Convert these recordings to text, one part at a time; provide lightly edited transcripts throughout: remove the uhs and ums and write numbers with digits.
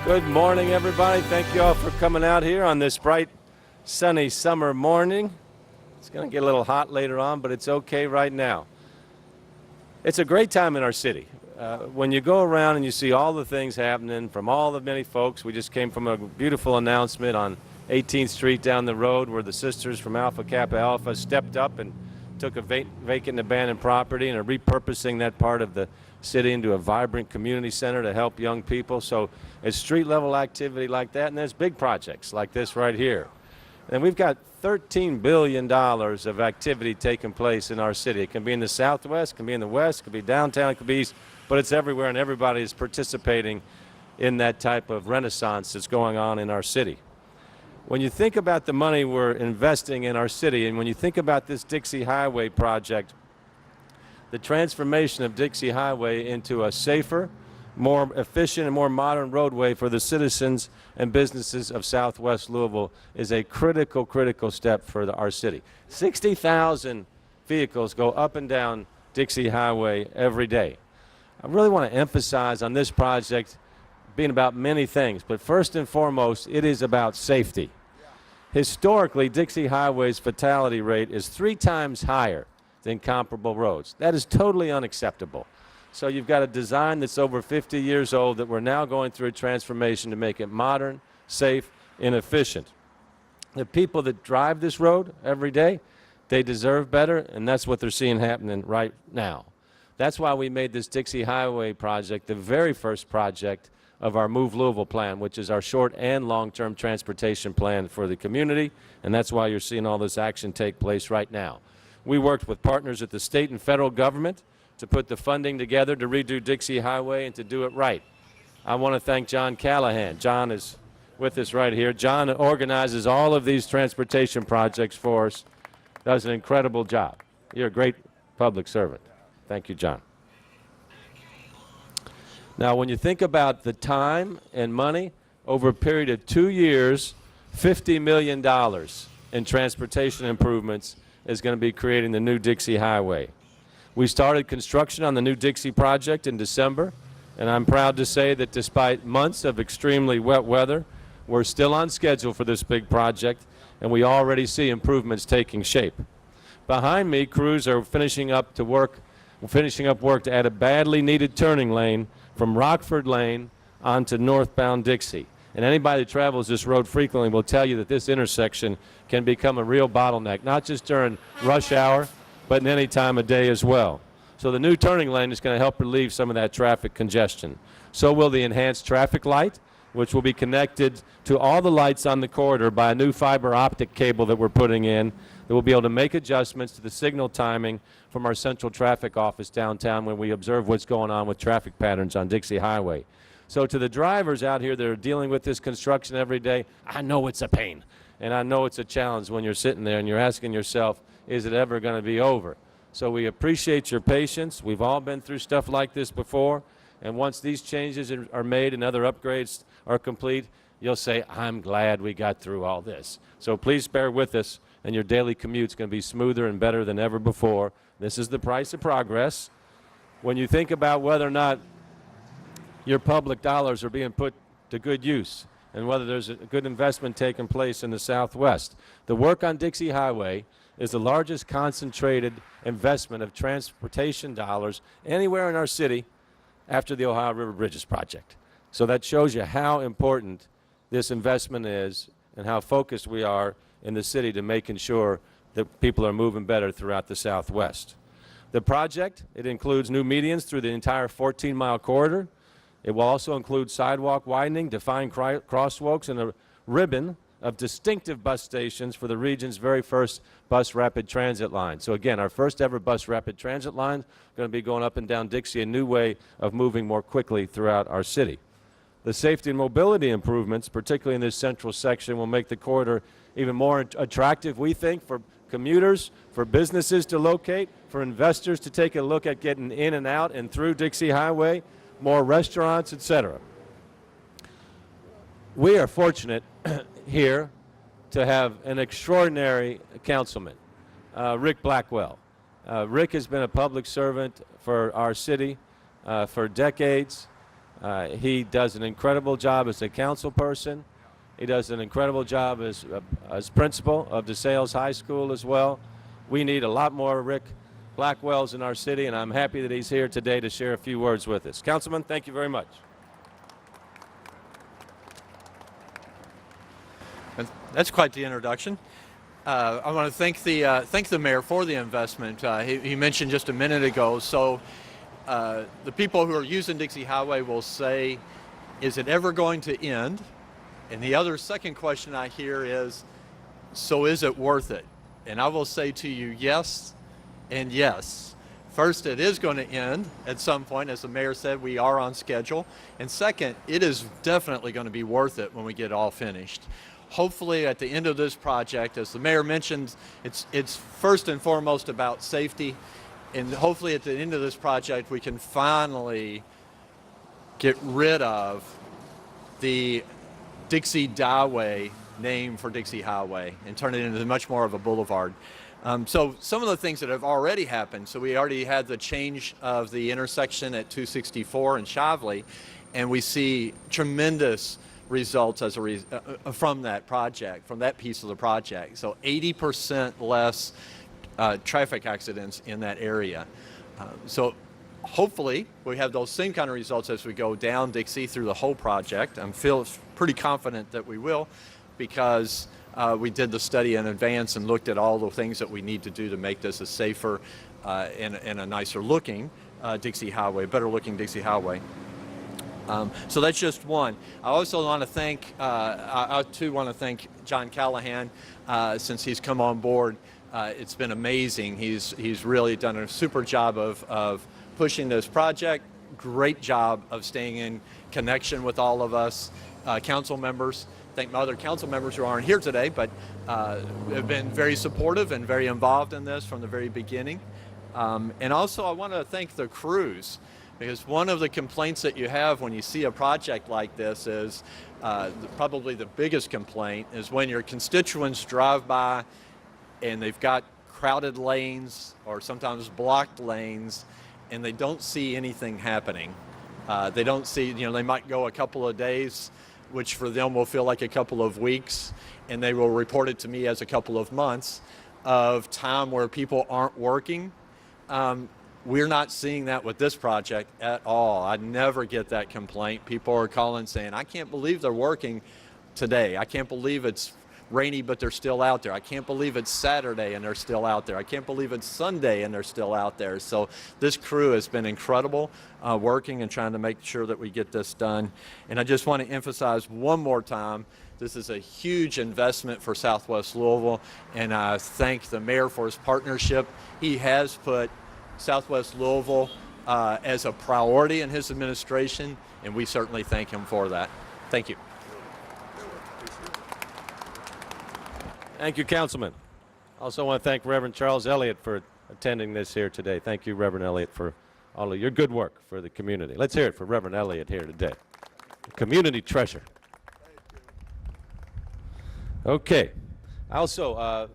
Good morning, everybody. Thank you all for coming out here on this bright, sunny summer morning. It's going to get a little hot later on, but it's okay right now. It's a great time in our city. When you go around and you see all the things happening from all the many folks, we just came from a beautiful announcement on 18th Street down the road where the sisters from Alpha Kappa Alpha stepped up and took a vacant abandoned property and are repurposing that part of the city into a vibrant community center to help young people. So it's street level activity like that, and there's big projects like this right here. And we've got $13 billion of activity taking place in our city. It can be in the Southwest, it can be in the West, it could be downtown, it could be East, but it's everywhere, and everybody is participating in that type of renaissance that's going on in our city. When you think about the money we're investing in our city, and when you think about this Dixie Highway project, the transformation of Dixie Highway into a safer, more efficient, and more modern roadway for the citizens and businesses of Southwest Louisville is a critical step for our city. 60,000 vehicles go up and down Dixie Highway every day. I really want to emphasize on this project being about many things, but first and foremost, it is about safety. Historically, Dixie Highway's fatality rate is 3 times higher than comparable roads. That is totally unacceptable. So you've got a design that's over 50 years old that we're now going through a transformation to make it modern, safe, and efficient. The people that drive this road every day, they deserve better, and that's what they're seeing happening right now. That's why we made this Dixie Highway project the very first project of our Move Louisville plan, which is our short and long-term transportation plan for the community, and that's why you're seeing all this action take place right now. We worked with partners at the state and federal government to put the funding together to redo Dixie Highway and to do it right. I want to thank John Callahan. John is with us right here. John organizes all of these transportation projects for us, does an incredible job. You're a great public servant. Thank you, John. Now, when you think about the time and money, over a period of 2 years, $50 million in transportation improvements is going to be creating the new Dixie Highway. We started construction on the new Dixie project in December, and I'm proud to say that despite months of extremely wet weather, we're still on schedule for this big project, and we already see improvements taking shape. Behind me, crews are finishing up work to add a badly needed turning lane from Rockford Lane onto northbound Dixie. And anybody that travels this road frequently will tell you that this intersection can become a real bottleneck, not just during rush hour, but in any time of day as well. So the new turning lane is going to help relieve some of that traffic congestion. So will the enhanced traffic light, which will be connected to all the lights on the corridor by a new fiber optic cable that we're putting in that will be able to make adjustments to the signal timing from our central traffic office downtown when we observe what's going on with traffic patterns on Dixie Highway. So to the drivers out here that are dealing with this construction every day, I know it's a pain, and I know it's a challenge when you're sitting there and you're asking yourself, is it ever going to be over? So we appreciate your patience. We've all been through stuff like this before, and once these changes are made and other upgrades are complete, you'll say, I'm glad we got through all this. So please bear with us, and your daily commute's going to be smoother and better than ever before. This is the price of progress. When you think about whether or not your public dollars are being put to good use and whether there's a good investment taking place in the Southwest, the work on Dixie Highway is the largest concentrated investment of transportation dollars anywhere in our city after the Ohio River Bridges project. So that shows you how important this investment is and how focused we are in the city to making sure that people are moving better throughout the Southwest. The project, it includes new medians through the entire 14-mile corridor. It will also include sidewalk widening, defined crosswalks, and a ribbon of distinctive bus stations for the region's very first bus rapid transit line. So again, our first ever bus rapid transit line is going to be going up and down Dixie, a new way of moving more quickly throughout our city. The safety and mobility improvements, particularly in this central section, will make the corridor even more attractive, we think, for commuters, for businesses to locate, for investors to take a look at getting in and out and through Dixie Highway, more restaurants, etc. We are fortunate here to have an extraordinary councilman, Rick Blackwell. Rick has been a public servant for our city for decades. He does an incredible job as a council person. He does an incredible job as principal of DeSales High School as well. We need a lot more Rick Blackwells in our city, and I'm happy that he's here today to share a few words with us. Councilman, thank you very much. That's quite the introduction. I want to thank the mayor for the investment. He mentioned just a minute ago. So the people who are using Dixie Highway will say, "Is it ever going to end?" And the other second question I hear is, "So is it worth it?" And I will say to you, yes, and yes. First, it is going to end at some point. As the mayor said, we are on schedule. And second, it is definitely going to be worth it when we get all finished. Hopefully at the end of this project, as the mayor mentioned, it's first and foremost about safety. And hopefully at the end of this project, we can finally get rid of the Dixie Highway name for Dixie Highway and turn it into much more of a boulevard. So some of the things that have already happened, so we already had the change of the intersection at 264 and Shively, and we see tremendous results as from that project, from that piece of the project. So 80% less traffic accidents in that area. So hopefully we have those same kind of results as we go down Dixie through the whole project. I feel pretty confident that we will, because we did the study in advance and looked at all the things that we need to do to make this a safer and a nicer looking Dixie Highway, better looking Dixie Highway. So that's just one. I also want to thank, I too want to thank John Callahan since he's come on board. It's been amazing. He's really done a super job of pushing this project. Great job of staying in connection with all of us council members. Thank my other council members who aren't here today, but have been very supportive and very involved in this from the very beginning. And also I want to thank the crews, because one of the complaints that you have when you see a project like this is, probably the biggest complaint is when your constituents drive by and they've got crowded lanes or sometimes blocked lanes and they don't see anything happening. They don't see, they might go a couple of days, which for them will feel like a couple of weeks, and they will report it to me as a couple of months of time where people aren't working. We're not seeing that with this project at all. I never get that complaint. People are calling saying, "I can't believe they're working today. I can't believe it's rainy, but they're still out there. I can't believe it's Saturday and they're still out there. I can't believe it's Sunday and they're still out there." So this crew has been incredible working and trying to make sure that we get this done. And I just want to emphasize one more time, this is a huge investment for Southwest Louisville, and I thank the mayor for his partnership. He has put Southwest Louisville as a priority in his administration, and we certainly thank him for that. Thank you. Thank you, Councilman. Also want to thank Reverend Charles Elliott for attending this here today. Thank you, Reverend Elliott, for all of your good work for the community. Let's hear it for Reverend Elliott here today. Community treasure. Okay. Also,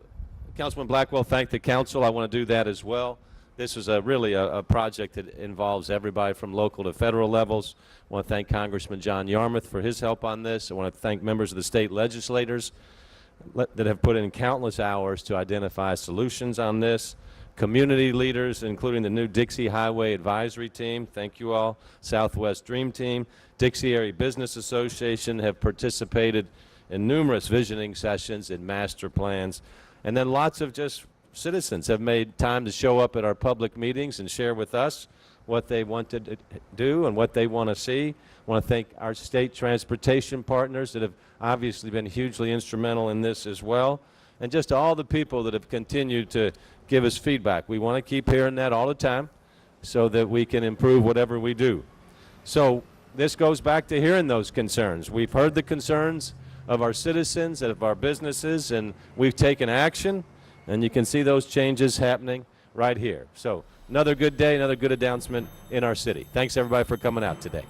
Councilman Blackwell thanked the council. I want to do that as well. This is really a project that involves everybody from local to federal levels. I want to thank Congressman John Yarmouth for his help on this. I want to thank members of the state legislators that have put in countless hours to identify solutions on this. Community leaders, including the new Dixie Highway Advisory Team, thank you all. Southwest Dream Team, Dixie Area Business Association have participated in numerous visioning sessions and master plans. And then lots of just citizens have made time to show up at our public meetings and share with us what they want to do and what they want to see. I want to thank our state transportation partners that have obviously been hugely instrumental in this as well, and just all the people that have continued to give us feedback. We want to keep hearing that all the time so that we can improve whatever we do. So this goes back to hearing those concerns. We've heard the concerns of our citizens and of our businesses, and we've taken action, and you can see those changes happening right here. So another good day, another good announcement in our city. Thanks everybody for coming out today.